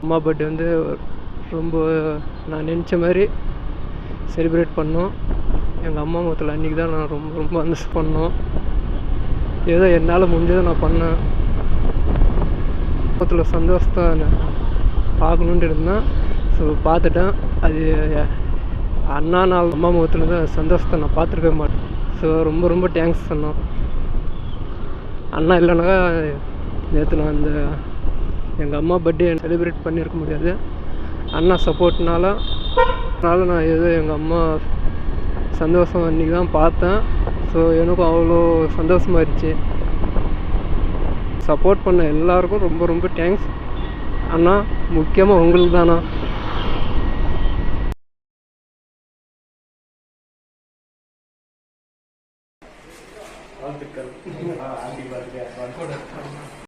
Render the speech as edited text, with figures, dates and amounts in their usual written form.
அம்மா பர்த்டே வந்து ரொம்ப நான் நினச்ச மாதிரி செலிப்ரேட் பண்ணோம். எங்கள் அம்மா முகத்தில் அன்றைக்கி தான் நான் ரொம்ப ரொம்ப மிஸ் பண்ணோம். ஏதோ என்னால் முடிஞ்சதை நான் பண்ணேன். முகத்தில் சந்தோஷத்தை நான் பார்க்கணுன்ட்டு இருந்தேன். ஸோ பார்த்துட்டேன். அது அண்ணா நாள் அம்மா முகத்தில் தான் சந்தோஷத்தை நான் பார்த்துருக்கவே மாட்டேன். ஸோ ரொம்ப ரொம்ப தேங்க்ஸ் சொன்னோம். அண்ணா இல்லைனாக்கா நேற்று நான் இந்த எங்கள் அம்மா பர்த்டே செலிப்ரேட் பண்ணியிருக்க முடியாது. அண்ணா சப்போர்ட்னால நான் ஏதோ எங்கள் அம்மா சந்தோஷம் அன்றைக்கி தான் பார்த்தேன். ஸோ எனக்கும் அவ்வளோ சந்தோஷமாகிடுச்சு. சப்போர்ட் பண்ண எல்லாருக்கும் ரொம்ப ரொம்ப தேங்க்ஸ் அண்ணா. முக்கியமாக உங்களுக்கு தானா.